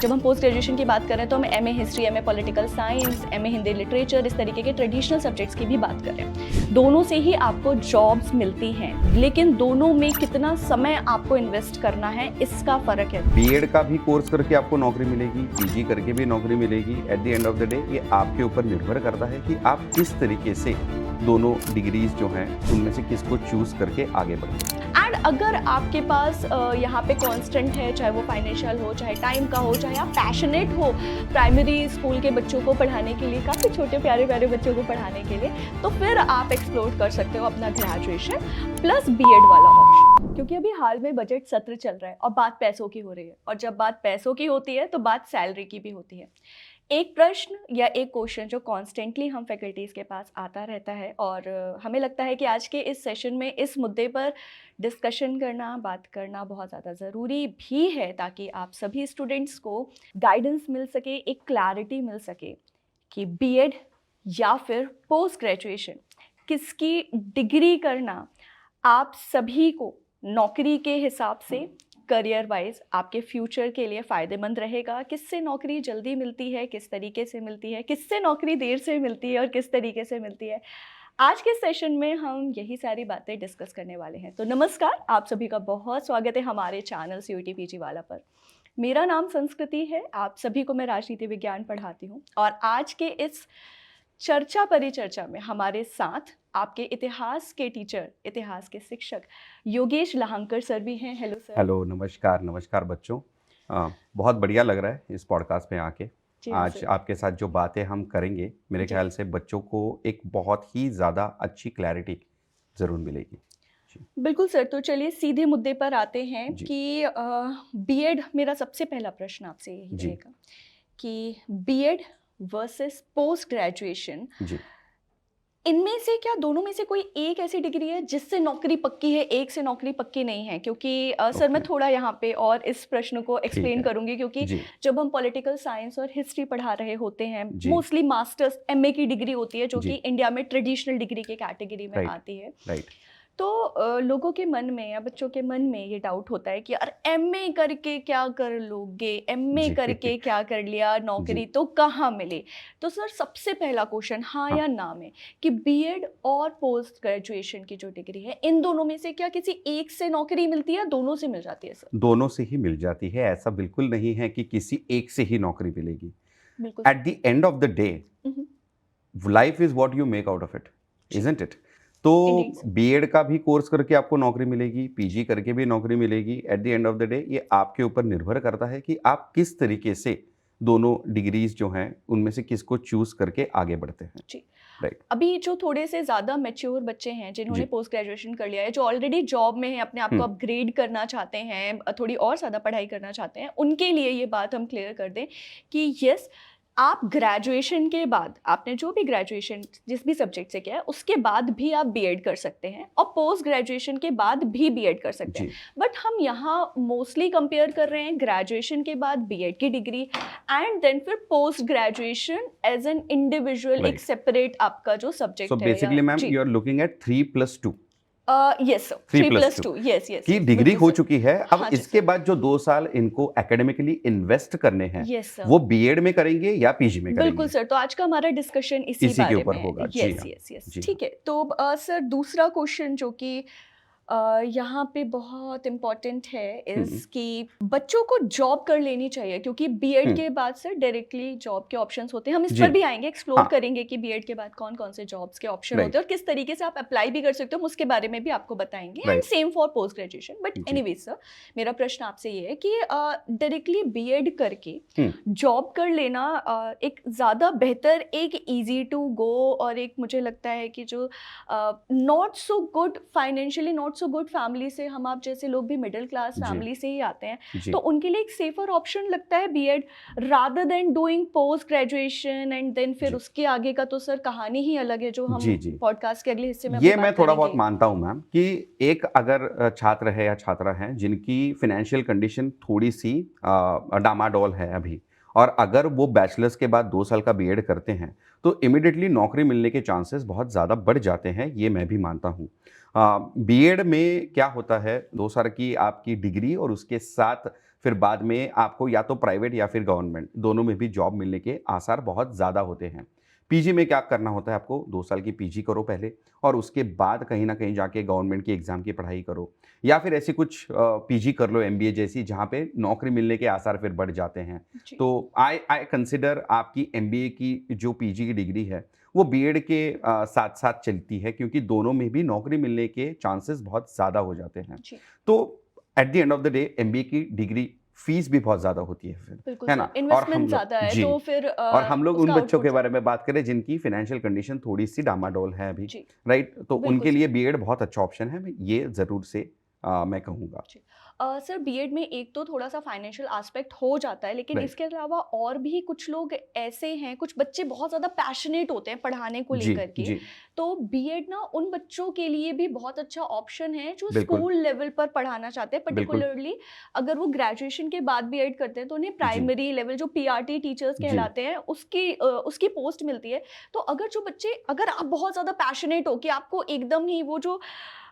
जब हम post graduation की बात करें तो हम MA history, MA political science, MA Hindi literature, इस तरीके के ट्रेडिशनल सब्जेक्ट्स की भी बात करें, दोनों से ही आपको जॉब्स मिलती हैं, लेकिन दोनों में कितना समय आपको इन्वेस्ट करना है इसका फर्क है। बीएड का भी कोर्स करके आपको नौकरी मिलेगी, पीजी करके भी नौकरी मिलेगी। At the end of the day ये आपके ऊपर निर्भर करता है कि आप किस तरीके से दोनों डिग्रीज जो हैं उनमें से किसको चूज करके आगे बढ़ें। एंड अगर आपके पास यहाँ पे कांस्टेंट है, चाहे वो फाइनेंशियल हो, चाहे टाइम का हो, चाहे आप पैशनेट हो प्राइमरी स्कूल के बच्चों को पढ़ाने के लिए, काफ़ी छोटे प्यारे प्यारे बच्चों को पढ़ाने के लिए, तो फिर आप एक्सप्लोर कर सकते हो अपना ग्रेजुएशन प्लस बीएड वाला ऑप्शन। क्योंकि अभी हाल में बजट सत्र चल रहा है और बात पैसों की हो रही है, और जब बात पैसों की होती है तो बात सैलरी की भी होती है। एक प्रश्न या एक क्वेश्चन जो कॉन्स्टेंटली हम फैकल्टीज़ के पास आता रहता है, और हमें लगता है कि आज के इस सेशन में इस मुद्दे पर डिस्कशन करना, बात करना बहुत ज़्यादा ज़रूरी भी है, ताकि आप सभी स्टूडेंट्स को गाइडेंस मिल सके, एक क्लैरिटी मिल सके कि बीएड या फिर पोस्ट ग्रेजुएशन किसकी डिग्री करना आप सभी को नौकरी के हिसाब से, करियर वाइज आपके फ्यूचर के लिए फ़ायदेमंद रहेगा। किससे नौकरी जल्दी मिलती है, किस तरीके से मिलती है, किससे नौकरी देर से मिलती है और किस तरीके से मिलती है, आज के सेशन में हम यही सारी बातें डिस्कस करने वाले हैं। तो नमस्कार, आप सभी का बहुत स्वागत है हमारे चैनल सीयूटी पीजी वाला पर। मेरा नाम संस्कृति है, आप सभी को मैं राजनीति विज्ञान पढ़ाती हूँ, और आज के इस चर्चा परिचर्चा में हमारे साथ आपके इतिहास के टीचर, इतिहास के शिक्षक योगेश लहांकर सर भी हैं। Hello sir. हेलो, नमस्कार। नमस्कार बच्चों। बहुत बढ़िया लग रहा है इस पॉडकास्ट में आके। आज आपके साथ जो बातें हम करेंगे, मेरे ख्याल से बच्चों को एक बहुत ही ज़्यादा अच्छी क्लैरिटी ज़रूर मिलेगी। बिल्कुल सर, तो चलिए सीधे मुद्दे पर आते हैं कि बीएड, मेरा सबसे पहला प्रश्न आपसे यही रहेगा कि बीएड वर्सेस पोस्ट ग्रेजुएशन, इनमें से क्या दोनों में से कोई एक ऐसी डिग्री है जिससे नौकरी पक्की है, एक से नौकरी पक्की नहीं है? क्योंकि सर मैं थोड़ा यहाँ पे और इस प्रश्न को एक्सप्लेन करूंगी, क्योंकि जब हम पॉलिटिकल साइंस और हिस्ट्री पढ़ा रहे होते हैं, मोस्टली मास्टर्स एमए की डिग्री होती है, जो कि इंडिया में ट्रेडिशनल डिग्री के कैटेगरी में आती है। तो लोगों के मन में या बच्चों के मन में ये डाउट होता है कि यार एमए करके क्या कर लोगे, एमए करके क्या कर लिया, नौकरी तो कहाँ मिले? तो सर सबसे पहला क्वेश्चन हाँ या ना में कि बीएड और पोस्ट ग्रेजुएशन की जो डिग्री है, इन दोनों में से क्या किसी एक से नौकरी मिलती है, दोनों से मिल जाती है? सर दोनों से ही मिल जाती है, ऐसा बिल्कुल नहीं है कि किसी एक से ही नौकरी मिलेगी। At the end of the day life is what you make out of it, isn't it? तो बीएड का भी कोर्स करके आपको नौकरी मिलेगी, पीजी करके भी नौकरी मिलेगी। At the end of the day ये आपके ऊपर निर्भर करता है कि आप किस तरीके से दोनों डिग्रीज जो हैं उनमें से किसको चूज करके आगे बढ़ते हैं। जी राइट। अभी जो थोड़े से ज़्यादा मैच्योर बच्चे हैं, जिन्होंने पोस्ट ग्रेजुएशन कर लिया है, जो ऑलरेडी जॉब में हैं, अपने आप को अपग्रेड करना चाहते हैं, थोड़ी और ज़्यादा पढ़ाई करना चाहते हैं, उनके लिए ये बात हम क्लियर कर दें कि यस, आप ग्रेजुएशन के बाद, आपने जो भी ग्रेजुएशन जिस भी सब्जेक्ट से किया है, उसके बाद भी आप बीएड कर सकते हैं, और पोस्ट ग्रेजुएशन के बाद भी बीएड कर सकते हैं। बट हम यहाँ मोस्टली कंपेयर कर रहे हैं ग्रेजुएशन के बाद बीएड की डिग्री एंड देन फिर post graduation as an individual, एक सेपरेट आपका जो सब्जेक्ट है। So basically ma'am you are looking at 3+2। Yes sir, 3+2, yes की डिग्री हो चुकी है। अब इसके बाद जो 2 साल इनको एकेडमिकली इन्वेस्ट करने हैं, वो बीएड में करेंगे या पीजी में करेंगे? बिल्कुल सर, तो आज का हमारा डिस्कशन इसी बारे के ऊपर होगा। यस, ठीक है। तो सर दूसरा क्वेश्चन जो कि यहाँ पे बहुत इम्पॉर्टेंट है इस कि बच्चों को जॉब कर लेनी चाहिए, क्योंकि बीएड के बाद सर डायरेक्टली जॉब के ऑप्शंस होते हैं। हम इस पर भी आएंगे, एक्सप्लोर करेंगे कि बीएड के बाद कौन कौन से जॉब्स के ऑप्शन होते हैं और किस तरीके से आप अप्लाई भी कर सकते हो, उसके बारे में भी आपको बताएंगे। And same for post graduation. But anyways sir, मेरा प्रश्न आपसे ये है कि डायरेक्टली बीएड करके जॉब कर लेना एक ज़्यादा बेहतर, एक ईजी टू गो, और एक मुझे लगता है कि जो not so good financially, not so good family से, हम आप जैसे लोग भी मिडिल क्लास फैमिली से ही आते हैं, तो उनके लिए एक सेफर ऑप्शन लगता है BEd, rather than doing post graduation and then फिर उसके आगे का तो सर कहानी ही अलग है, जो हम पॉडकास्ट के अगले हिस्से में ये मैं थोड़ा बहुत मानता हूं मैम कि एक अगर छात्र है या छात्रा है जिनकी फाइनेंशियल कंडीशन थोड़ी सी डामाडोल है अभी, और अगर वो बैचलर्स के बाद 2 साल का बीएड करते हैं तो इमिडिएटली नौकरी मिलने के चांसेस बहुत ज़्यादा बढ़ जाते हैं, ये मैं भी मानता हूँ। बीएड में क्या होता है, 2 साल की आपकी डिग्री और उसके साथ फिर बाद में आपको या तो प्राइवेट या फिर गवर्नमेंट दोनों में भी जॉब मिलने के आसार बहुत ज़्यादा होते हैं। पीजी में क्या करना होता है आपको, 2 साल की पीजी करो पहले और उसके बाद कहीं न कहीं जाके गवर्नमेंट की एग्ज़ाम की पढ़ाई करो या फिर ऐसी कुछ पीजी कर लो एमबीए जैसी, जहाँ पे नौकरी मिलने के आसार फिर बढ़ जाते हैं। जी। तो आई कंसिडर आपकी एमबीए की जो पीजी की डिग्री है, वो बीएड के साथ-साथ चलती है, क्योंकि दोनों में भी नौकरी मिलने के चांसेस बहुत ज़्यादा हो जाते हैं। जी। तो at the end of the day MBA की डिग्री फीस भी बहुत ज़्यादा होती है फिर, बिल्कुल है सर, ना? और इन्वेस्टमेंट हम लोग ज़्यादा है जी, तो फिर और हम लोग उन उसका बच्चों आउटपुट के बारे ज़्यादा। में बात करें जिनकी फाइनेंशियल कंडीशन थोड़ी-सी डामाडोल है अभी, जी, राइट? तो बिल्कुल उनके सर। लिए बीएड बहुत अच्छा ऑप्शन है, मैं ये ज़रूर से मैं कहूँगा। जी। सर बीएड में एक तो थोड़ा-सा फाइनेंशियल एस्पेक्ट हो जाता है, लेकिन राइट। इसके अलावा और भी कुछ लोग ऐसे हैं, कुछ बच्चे बहुत ज़्यादा पैशनेट होते हैं पढ़ाने को जी, लेकर के। जी, तो बीएड ना उन बच्चों के लिए भी बहुत अच्छा ऑप्शन है जो बिल्कुल, स्कूल लेवल पर पढ़ाना चाहते हैं, बिल्कुल। पर्टिकुलरली अगर वो ग्रेजुएशन के बाद बीएड करते हैं तो उन्हें जी, प्राइमरी लेवल जो पीआरटी टीचर्स जी, कहलाते हैं उसकी पोस्ट मिलती है। तो अगर आप बहुत ज़्यादा पैशनेट हो कि आपको एकदम ही वो जो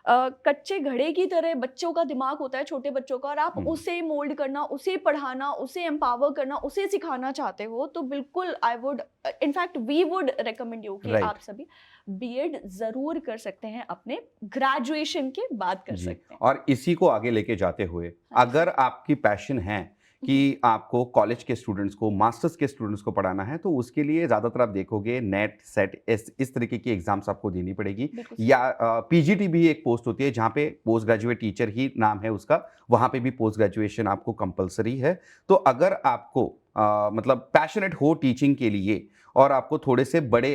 कच्चे घड़े की तरह बच्चों का दिमाग होता है, छोटे बच्चों का, और आप हुँ, उसे मोल्ड करना, उसे पढ़ाना, उसे एम्पावर करना, उसे सिखाना चाहते हो, तो बिल्कुल I would in fact we would recommend you कि राइट। आप सभी बीएड ज़रूर कर सकते हैं, अपने ग्रेजुएशन के बाद कर जी, सकते हैं। और इसी को आगे लेके जाते हुए, हाँ जी अगर सर। आपकी पैशन है हुँ, कि आपको कॉलेज के स्टूडेंट्स को, मास्टर्स के स्टूडेंट्स को पढ़ाना है, तो उसके लिए ज़्यादातर आप देखोगे नेट, सेट इस तरीके की एग्ज़ाम्स आपको देनी पड़ेगी, बिल्कुल सर। या पीजीटी भी एक पोस्ट होती है, जहाँ पे पोस्ट ग्रेजुएट टीचर ही नाम है उसका, वहाँ पे भी पोस्ट ग्रेजुएशन आपको कंपल्सरी है। तो अगर आपको मतलब पैशनेट हो टीचिंग के लिए और आपको थोड़े से बड़े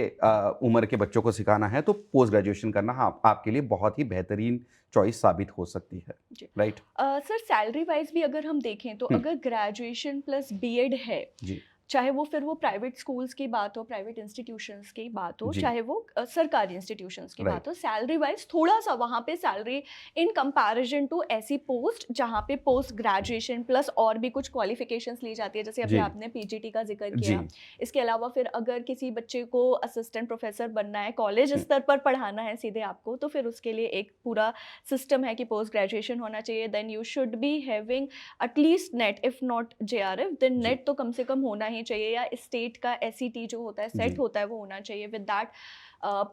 उम्र के बच्चों को सिखाना है, तो पोस्ट ग्रेजुएशन करना हाँ, आपके लिए बहुत ही बेहतरीन चॉइस साबित हो सकती है, जी। राइट? सर सैलरी वाइज़ भी अगर हम देखें तो हुँ, अगर ग्रेजुएशन प्लस बीएड है, जी, चाहे वो फिर वो प्राइवेट स्कूल्स की बात हो, प्राइवेट इंस्टीट्यूशंस की बात हो, जी, चाहे वो सरकारी इंस्टीट्यूशंस की बात राइट, हो, सैलरी वाइज़ थोड़ा-सा वहाँ पे सैलरी इन कंपैरिजन टू ऐसी पोस्ट जहाँ पे पोस्ट ग्रेजुएशन प्लस और भी कुछ क्वालिफ़िकेशंस ली जाती है, जैसे अभी जी, आपने पीजीटी का ज़िक्र जी, किया। इसके अलावा फिर अगर किसी बच्चे को असिस्टेंट प्रोफ़ेसर बनना है, कॉलेज हुँ, स्तर पर पढ़ाना है सीधे आपको, तो फिर उसके लिए एक पूरा सिस्टम है कि पोस्ट ग्रेजुएशन होना चाहिए, then you should be having at least NET, if not JRF, then जी, नेट तो कम से कम होना ही चाहिए, या स्टेट का एसईटी जो होता है, सेट जी, होता है, वो होना चाहिए। विद दैट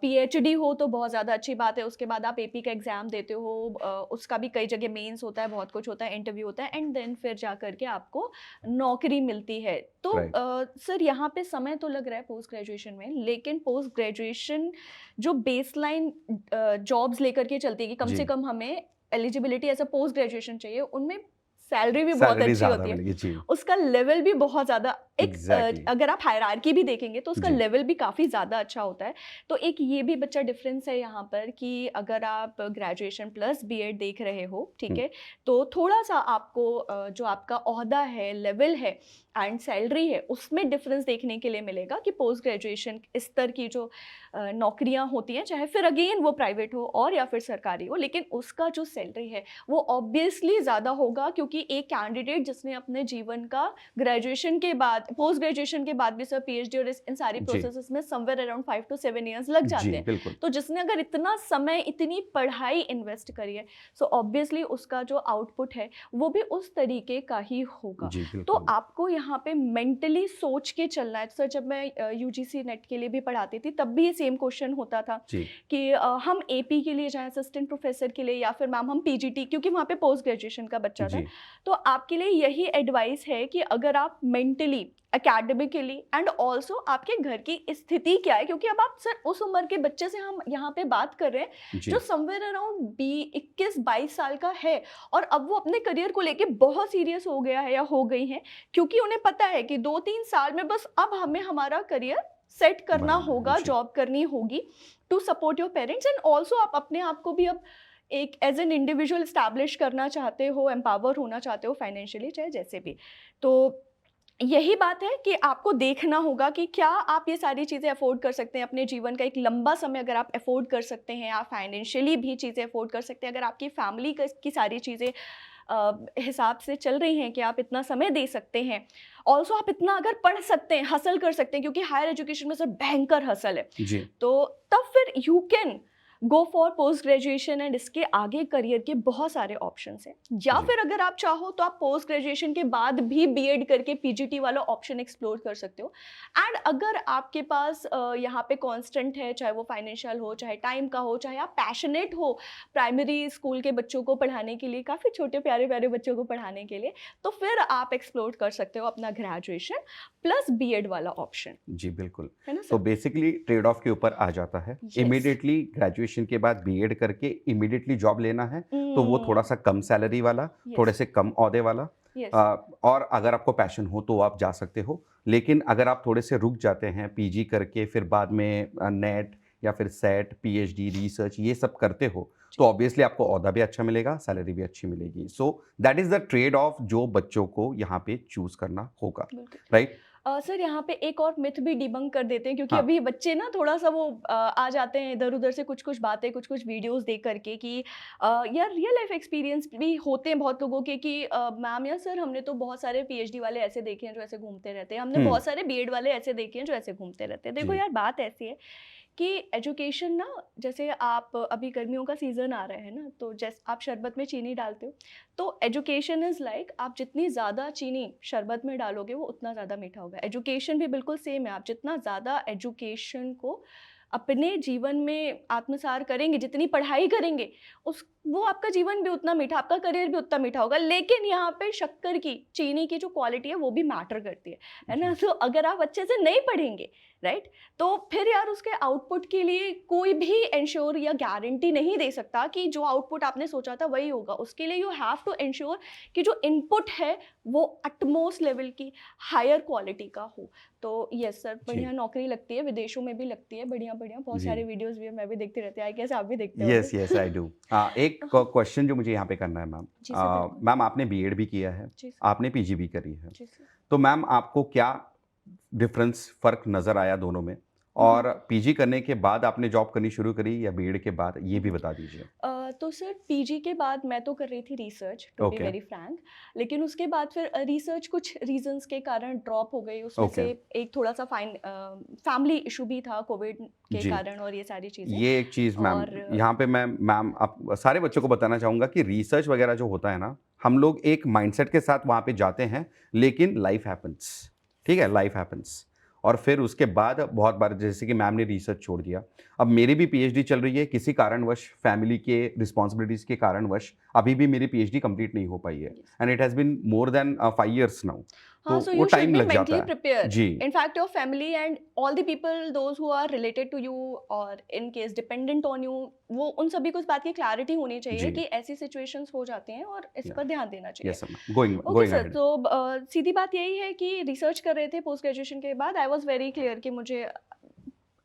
पीएचडी हो तो बहुत ज़्यादा अच्छी बात है, उसके बाद आप एपी का एग्जाम देते हो, उसका भी कई जगह मेंस होता है, बहुत कुछ होता है, इंटरव्यू होता है, एंड देन फिर जा करके आपको नौकरी मिलती है। तो राइट, सर यहाँ पे समय तो लग रहा है पोस्ट ग्रेजुएशन में, लेकिन पोस्ट ग्रेजुएशन जो बेसलाइन जॉब्स लेकर के चलती है कि कम से जी, कम हमें eligibility as a post graduation चाहिए, उनमें सैलरी भी बहुत सैलरी अच्छी ज़्यादा होती है, मिलेगी, जी, उसका लेवल भी बहुत ज़्यादा एक एग्ज़ैक्टली, अगर आप हायरार्की भी देखेंगे तो उसका जी, लेवल भी काफ़ी ज़्यादा अच्छा होता है। तो एक ये भी बच्चा डिफरेंस है यहाँ पर कि अगर आप ग्रेजुएशन प्लस बीएड देख रहे हो, ठीक हुँ, है? तो थोड़ा-सा आपको जो आपका ओहदा है, लेवल है एंड सैलरी है, उसमें डिफरेंस देखने के लिए मिलेगा कि पोस्ट ग्रेजुएशन स्तर की जो नौकरियाँ होती हैं, चाहे फिर अगेन वो प्राइवेट हो और या फिर सरकारी हो, लेकिन उसका जो सैलरी है, वो ऑब्वियसली ज़्यादा होगा, क्योंकि एक कैंडिडेट जिसने अपने जीवन का ग्रेजुएशन के बाद, पोस्ट ग्रेजुएशन के बाद भी सर पीएचडी और इन सारी जी, प्रोसेसेस में समवेयर अराउंड 5 टू 7 इयर्स लग जी, जाते हैं। बिल्कुल, तो जिसने अगर इतना समय, इतनी पढ़ाई इन्वेस्ट करी है, सो ऑब्वियसली उसका जो आउटपुट है वो भी उस तरीके का ही होगा। जी, तो बिल्कुल, आपको यहाँ पे मेंटली सोच के चलना है। सर जब मैं यूजीसी नेट के लिए भी पढ़ाती थी, तब भी ये सेम क्वेश्चन होता था जी, कि हम एपी के लिए जाएं, असिस्टेंट प्रोफेसर के लिए, या फिर मैम हम पीजीटी, क्योंकि वहाँ पे पोस्ट ग्रेजुएशन का बच्चा था। जी, तो आपके लिए यही एडवाइस है कि अगर आप मेंटली, एकेडमिकली एंड ऑल्सो आपके घर की स्थिति क्या है, क्योंकि अब आप सर उस उम्र के बच्चे से हम यहाँ पे बात कर रहे हैं जी, जो समवेयर अराउंड 21-22 साल का है, और अब वो अपने करियर को लेके बहुत सीरियस हो गया है या हो गई हैं, क्योंकि उन्हें पता है कि 2-3 साल में बस अब हमें हमारा करियर सेट करना बनाना है, होगा, जी, जॉब करनी होगी to support your parents, and also आप अपने आप को भी अब एक एज एन इंडिविजुअल इस्टेब्लिश करना चाहते हो, एम्पावर होना चाहते हो फाइनेंशियली, चाहे जैसे भी। तो यही बात है कि आपको देखना होगा कि क्या आप ये सारी चीज़ें अफ़ोर्ड कर सकते हैं, अपने जीवन का एक लंबा समय अगर आप अफ़ोर्ड कर सकते हैं, आप फाइनेंशियली भी चीज़ें अफ़ोर्ड कर सकते हैं, अगर आपकी फैमिली की सारी चीज़ें हिसाब से चल रही हैं कि आप इतना समय दे सकते हैं। ऑल्सो आप इतना अगर पढ़ सकते हैं, हसल कर सकते हैं, क्योंकि हायर एजुकेशन में सर भयंकर हसल है। जी, तो तब फिर you can go for post graduation and इसके आगे करियर के बहुत सारे ऑप्शंस हैं, या जी। फिर अगर आप चाहो तो आप पोस्ट ग्रेजुएशन के बाद भी बीएड करके पीजीटी वाला ऑप्शन एक्सप्लोर कर सकते हो। एंड अगर आपके पास यहाँ पे कांस्टेंट है, चाहे वो फाइनेंशियल हो, चाहे टाइम का हो, चाहे आप पैशनेट हो प्राइमरी स्कूल के बच्चों को पढ़ाने के लिए, काफ़ी छोटे प्यारे प्यारे बच्चों को पढ़ाने के लिए, तो फिर आप एक्सप्लोर कर सकते हो अपना ग्रेजुएशन प्लस बीएड वाला ऑप्शन, जी बिल्कुल। है ना तो सर? बेसिकली ट्रेड ऑफ के ऊपर आ जाता है। Yes. इमीडिएटली ग्रेजुएशन के बाद बीएड करके इमीडिएटली जॉब लेना है तो वो थोड़ा सा कम सैलरी वाला, Yes. थोड़े से कम औहदे वाला, Yes. और अगर आपको पैशन हो तो आप जा सकते हो। लेकिन अगर आप थोड़े से रुक जाते हैं पीजी करके, फिर बाद में नेट या फिर सेट, पीएचडी, रिसर्च ये सब करते हो, तो ऑब्वियसली आपको औहदा भी अच्छा मिलेगा, सैलरी भी अच्छी मिलेगी। So that is the trade off जो बच्चों को यहाँ पे चूज करना होगा, बिल्कुल। राइट? सर यहाँ पे एक और मिथ भी डिबंक कर देते हैं, क्योंकि हाँ। अभी बच्चे ना थोड़ा सा वो आ जाते हैं इधर उधर से कुछ कुछ बातें, कुछ कुछ वीडियोस देख करके कि यार रियल लाइफ एक्सपीरियंस भी होते हैं बहुत लोगों के कि मैम या सर हमने तो बहुत सारे पीएचडी वाले ऐसे देखे हैं जो ऐसे घूमते रहते हैं, हमने बहुत सारे बीएड वाले ऐसे देखे हैं जो ऐसे घूमते रहते हैं। देखो जी। यार बात ऐसी है कि एजुकेशन ना, जैसे आप अभी गर्मियों का सीज़न आ रहा है ना, तो जैसे आप शरबत में चीनी डालते हो, तो एजुकेशन इज़ लाइक आप जितनी ज़्यादा चीनी शरबत में डालोगे वो उतना ज़्यादा मीठा होगा। एजुकेशन भी बिल्कुल सेम है, आप जितना ज़्यादा एजुकेशन को अपने जीवन में आत्मसार करेंगे, जितनी पढ़ाई करेंगे, उस वो आपका जीवन भी उतना मीठा, आपका करियर भी उतना मीठा होगा। लेकिन यहाँ पे शक्कर की, चीनी की जो क्वालिटी है वो भी मैटर करती है ना? तो अगर आप अच्छे से नहीं पढ़ेंगे, राइट, तो फिर यार उसके आउटपुट के लिए कोई भी इंश्योर या गारंटी नहीं दे सकता कि जो आउटपुट आपने सोचा था वही होगा। उसके लिए यू हैव टू इंश्योर कि जो इनपुट है वो अटमोस्ट लेवल की, हायर क्वालिटी का हो। तो यस सर, बढ़िया नौकरी लगती है, विदेशों में भी लगती है, बढ़िया बढ़िया, बहुत जी। सारे वीडियोस भी है, मैं भी देखती रहती हूँ। आई गेस आप भी देखते हो? Yes yes I do. एक क्वेश्चन जो मुझे यहाँ पे करना है मैम, जी सर, बिल्कुल। मैम आपने बीएड भी किया है, जी सर, आपने पीजी भी करी है, जी सर। तो मैम आपको क्या डिफरेंस, फर्क नज़र आया दोनों में? और पीजी करने के बाद आपने जॉब करनी शुरू करी या बीएड के बाद, ये भी बता दीजिए। तो सर पीजी के बाद मैं तो कर रही थी research, to be Okay. Very frank, लेकिन उसके बाद फिर रिसर्च कुछ रीजंस के कारण ड्रॉप हो गई। उसमें Okay. से एक थोड़ा सा फैमिली इशू भी था कोविड के जी। कारण, और ये सारी चीज़ें। ये एक चीज़ मैम, और यहाँ पे मैं मैम आप सारे बच्चों को बताना चाहूँगा कि रिसर्च वगैरह जो होता है ना, हम लोग एक माइंडसेट के साथ वहाँ पे जाते हैं, लेकिन लाइफ हैपन्स, ठीक है, लाइफ हैपन्स। और फिर उसके बाद बहुत बार, जैसे कि मैम ने रिसर्च छोड़ दिया, अब मेरी भी पीएचडी चल रही है, किसी कारणवश, फैमिली के रिस्पॉन्सिबिलिटीज़ के कारणवश अभी भी मेरी पीएचडी कंप्लीट नहीं हो पाई है, and it has been more than 5 years now. हाँ, तो so वो you should टाइम be लग जाता mentally है। prepared. Ji In fact, your family and all the people, those who are related to you or in case dependent on you, वो उन सभी को इस बात की क्लैरिटी होनी चाहिए जी। कि ऐसी सिचुएशंस हो जाती हैं और इस Yeah. पर ध्यान देना चाहिए। Yes ma'am, going okay going sir, ahead. तो सीधी बात यही है कि रिसर्च कर रहे थे पोस्ट ग्रेजुएशन के बाद, आई वाज वेरी क्लियर कि मुझे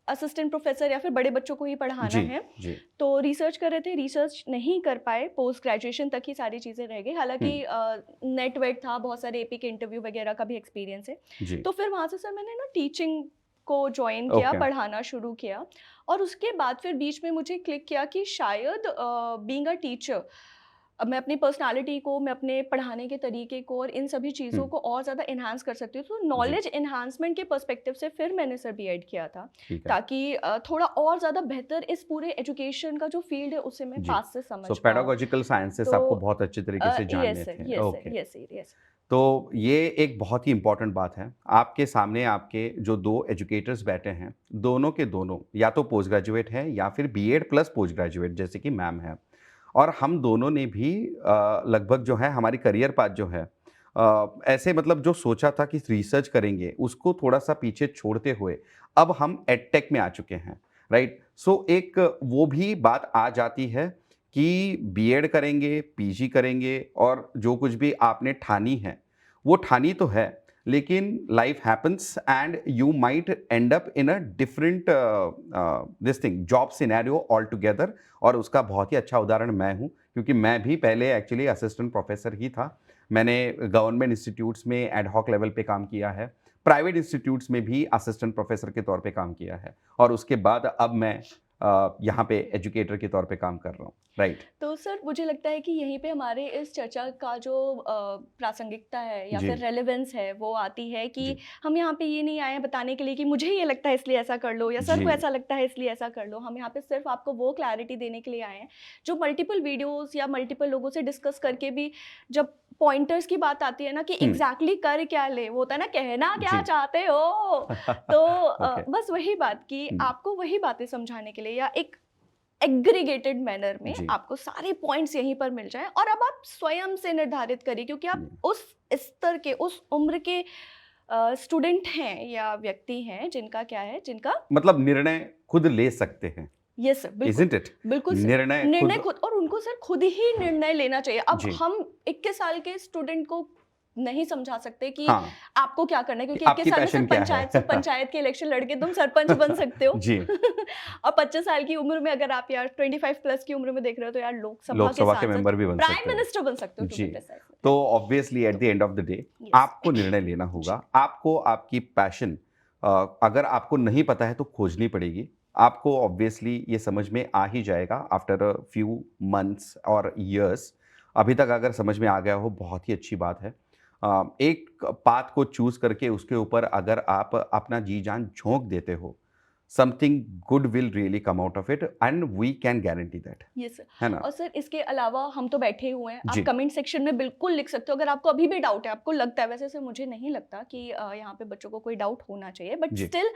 असिस्टेंट प्रोफेसर या फिर बड़े बच्चों को ही पढ़ाना जी है। जी तो रिसर्च कर रहे थे, रिसर्च नहीं कर पाए, पोस्ट ग्रेजुएशन तक ही सारी चीज़ें रह गई। हालांकि नेट वेट था, बहुत सारे एपी के इंटरव्यू वगैरह का भी एक्सपीरियंस है। जी। तो फिर वहाँ से सर मैंने ना टीचिंग को ज्वाइन किया, Okay. पढ़ाना शुरू किया, और उसके बाद फिर बीच में मुझे क्लिक किया कि शायद बीइंग अ टीचर मैं अपनी पर्सनालिटी को, मैं अपने पढ़ाने के तरीके को और इन सभी चीज़ों को और ज़्यादा इन्हांस कर सकती हूँ। तो नॉलेज इन्हांसमेंट के पर्सपेक्टिव से फिर मैंने सर बीएड किया था, ठीक है। ताकि थोड़ा और ज़्यादा बेहतर इस पूरे एजुकेशन का जो फील्ड है उसे मैं जी। पास से समझ सो पाऊँ। पेडागोजिकल साइंसेस तो, आपको बहुत अच्छे तरीके से जानने यस सर, थे। Yes okay. Sir, yes sir, yes. तो ये एक बहुत ही इम्पॉर्टेंट बात है। आपके सामने आपके जो 2 एजुकेटर्स बैठे हैं, दोनों के दोनों या तो पोस्ट ग्रेजुएट हैं या फिर बीएड प्लस पोस्ट ग्रेजुएट जैसे कि मैम है। और हम दोनों ने भी लगभग जो है हमारी करियर पाथ जो है, ऐसे मतलब जो सोचा था कि रिसर्च करेंगे, उसको थोड़ा-सा पीछे छोड़ते हुए अब हम एडटेक में आ चुके हैं, राइट? सो एक वो भी बात आ जाती है कि बीएड करेंगे, पीजी करेंगे और जो कुछ भी आपने ठानी है, वो ठानी तो है, लेकिन life happens and you might and up in a different this thing job scenario all together. और उसका बहुत ही अच्छा उदाहरण मैं हूँ, क्योंकि मैं भी पहले एक्चुअली असिस्टेंट प्रोफेसर ही था। मैंने गवर्नमेंट इंस्टीट्यूट्स में एड हॉक लेवल पे काम किया है, प्राइवेट इंस्टीट्यूट्स में भी असिस्टेंट प्रोफेसर के तौर पे काम किया है, और उसके बाद अब मैं यहाँ पे एजुकेटर के तौर पे काम कर रहा हूँ, राइट? तो सर मुझे लगता है कि यहीं पे हमारे इस चर्चा का जो प्रासंगिकता है या जी। फिर रेलेवेंस है वो आती है कि जी। हम यहाँ पे ये नहीं आए हैं बताने के लिए कि मुझे ये लगता है इसलिए ऐसा कर लो या सर जी। को ऐसा लगता है इसलिए ऐसा कर लो। हम यहाँ पे सिर्फ आपको वो क्लैरिटी देने के लिए आए हैं जो मल्टीपल वीडियोस या मल्टीपल लोगों से डिस्कस करके भी जब पॉइंटर्स की बात आती है ना कि एग्जैक्टली कर क्या ले, वो होता है ना कहना क्या जी। चाहते हो। तो ओके। बस वही बात कि आपको वही बातें समझाने के लिए या एक एग्रीगेटेड मैनर में जी। आपको सारे पॉइंट्स यहीं पर मिल जाएं और अब आप स्वयं से निर्धारित करिए क्योंकि आप उस स्तर के उस उम्र के स्टूडेंट हैं या व्यक्ति हैं जिनका क्या है जिनका मतलब निर्णय खुद ले सकते हैं, यस सर, बिल्कुल isn't it? बिल्कुल सर, निर्णय खुद और उनको सर खुद ही निर्णय लेना चाहिए। अब जी। हम 21 साल के स्टूडेंट को नहीं समझा सकते कि हाँ, आपको क्या करना है क्योंकि आपकी 21 साल में पैशन सर क्या है? पंचायत के इलेक्शन लड़के तुम सरपंच बन सकते हो। जी। और 25 साल की उम्र में अगर आप यार 25 प्लस की उम्र में देख रहे हो तो यार लोकसभा के मेंबर भी बन सकते प्राइम हो। मिनिस्टर बन सकते हो जी। to be precise। तो obviously at the end of the day Yes। आपको निर्णय लेना होगा। आपको आपकी पैशन अगर आपको नहीं पता है तो खोजनी पड़ेगी। आपको ऑब्वियसली ये समझ में आ ही जाएगा आफ्टर अ फ्यू मंथ्स और ईयर्स। अभी तक अगर समझ में आ गया हो बहुत ही अच्छी बात है। एक पाथ को चूज करके उसके ऊपर अगर आप अपना जी जान झोंक देते हो, something good will really come out of it and we can guarantee that, yes sir. है ना? और सर इसके अलावा हम तो बैठे हुए हैं, जी। आप कमेंट सेक्शन में बिल्कुल लिख सकते हो अगर आपको अभी भी डाउट है, आपको लगता है, वैसे सर मुझे नहीं लगता कि यहाँ पे बच्चों को कोई डाउट होना चाहिए, बट जी। स्टिल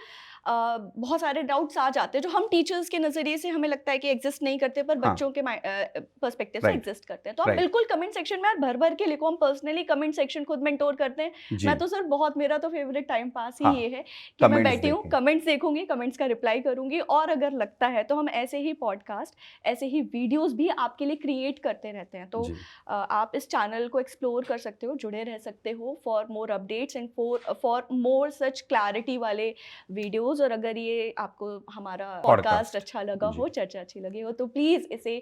बहुत सारे डाउट्स आ जाते हैं जो हम टीचर्स के नज़रिए से हमें लगता है कि एग्जिस्ट नहीं करते पर हाँ। बच्चों के पर्सपेक्टिव से Right। एग्जिस्ट करते हैं। तो आप Right। बिल्कुल कमेंट सेक्शन में यार भर भर के लिखो। हम पर्सनली कमेंट सेक्शन खुद मेंटोर करते हैं। जी। मैं तो सर बहुत, मेरा तो फेवरेट टाइम पास ही हाँ, ये है कि मैं comments बैठी हूँ, देखें। कमेंट्स देखूंगी, कमेंट्स का रिप्लाई करूंगी और अगर लगता है तो हम ऐसे ही पॉडकास्ट, ऐसे ही वीडियोस भी आपके लिए क्रिएट करते रहते हैं। तो जी। आप इस चैनल को एक्सप्लोर कर सकते हो, जुड़े रह सकते हो for more updates and for more such clarity वाले वीडियोस। और अगर ये आपको हमारा पॉडकास्ट अच्छा लगा हो, चर्चा अच्छी लगी हो, तो प्लीज़ इसे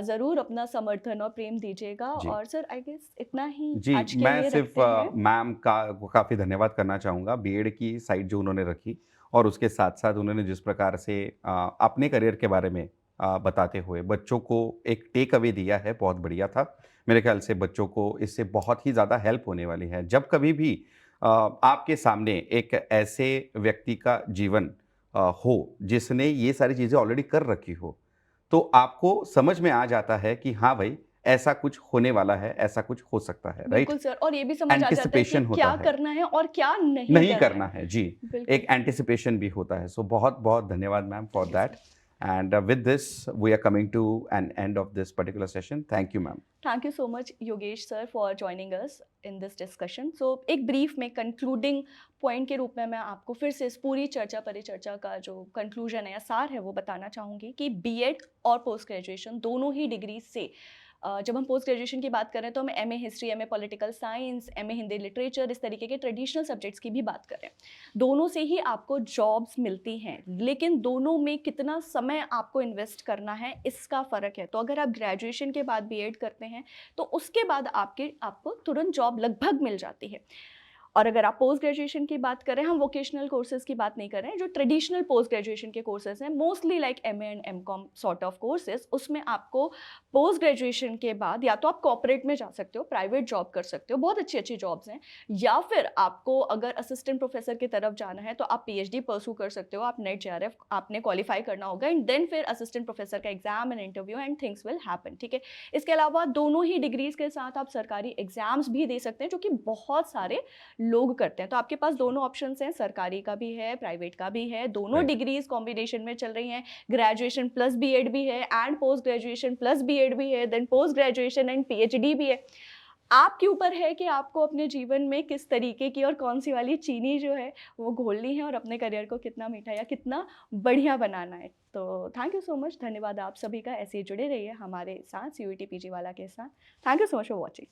ज़रूर अपना समर्थन और प्रेम दीजिएगा। जी। और सर आई गेस इतना ही जी, आज के मैं लिए सिर्फ रखते हैं। मैम का काफ़ी धन्यवाद करना चाहूँगा। बीएड की साइट जो उन्होंने रखी और उसके साथ-साथ उन्होंने जिस प्रकार से अपने करियर के बारे में बताते हुए बच्चों को एक टेक अवे दिया है, बहुत बढ़िया था। मेरे ख्याल से बच्चों को इससे बहुत ही ज़्यादा हेल्प होने वाली है। जब कभी भी आपके सामने एक ऐसे व्यक्ति का जीवन हो जिसने ये सारी चीज़ें ऑलरेडी कर रखी हो, तो आपको समझ में आ जाता है कि हाँ भाई, ऐसा कुछ होने वाला है, ऐसा कुछ हो सकता है, राइट? बिल्कुल सर, और ये भी समझ आ जाता है कि एंटिसिपेशन होता क्या है। करना है और क्या नहीं नहीं करना है, जी। बिल्कुल। एक एंटिसिपेशन भी होता है। सो बहुत-बहुत धन्यवाद ma'am for that. And with this we are coming to an end of this particular session. Thank you ma'am. Thank you so much Yogesh sir for joining us in this discussion. So एक brief में concluding point के रूप में मैं आपको फिर से इस पूरी चर्चा परिचर्चा का जो कंक्लूजन है या सार है वो बताना चाहूँगी कि बीएड और पोस्ट ग्रेजुएशन दोनों ही डिग्री से जब हम पोस्ट ग्रेजुएशन की बात करें तो हम MA history, MA political science, MA Hindi literature, इस तरीके के ट्रेडिशनल सब्जेक्ट्स की भी बात करें, दोनों से ही आपको जॉब्स मिलती हैं, लेकिन दोनों में कितना समय आपको इन्वेस्ट करना है इसका फ़र्क है। तो अगर आप ग्रेजुएशन के बाद बीएड करते हैं तो उसके बाद आपको तुरंत जॉब लगभग मिल जाती है। और अगर आप पोस्ट ग्रेजुएशन की बात करें, हम वोकेशनल कोर्सेज की बात नहीं कर रहे हैं, जो ट्रेडिशनल पोस्ट ग्रेजुएशन के कोर्सेज हैं, mostly like MA and MCom sort of courses, उसमें आपको पोस्ट ग्रेजुएशन के बाद या तो आप कॉर्पोरेट में जा सकते हो, प्राइवेट जॉब कर सकते हो, बहुत अच्छी अच्छी जॉब्स हैं, या फिर आपको अगर असिस्टेंट प्रोफेसर की तरफ जाना है तो आप पीएचडी परसू कर सकते हो। आप नेट जेआरएफ आपने क्वालिफाई करना होगा एंड देन फिर असिस्टेंट प्रोफेसर का exam and interview and things will happen, ठीक है। इसके अलावा दोनों ही डिग्रीज के साथ आप सरकारी एग्जाम्स भी दे सकते हैं, जो कि बहुत सारे लोग करते हैं। तो आपके पास दोनों ऑप्शंस हैं, सरकारी का भी है, प्राइवेट का भी है, दोनों डिग्रीज कॉम्बिनेशन में चल रही हैं। ग्रेजुएशन प्लस बीएड भी है and post graduation plus BEd भी है, then post graduation and PhD भी है। आपके ऊपर है कि आपको अपने जीवन में किस तरीके की और कौन सी वाली चीनी जो है वो घोलनी है और अपने करियर को कितना मीठा या कितना बढ़िया बनाना है। तो थैंक यू सो मच, धन्यवाद आप सभी का। ऐसे ही जुड़े रहिए हमारे साथ, CUET PG वाला के साथ। Thank you so much for watching.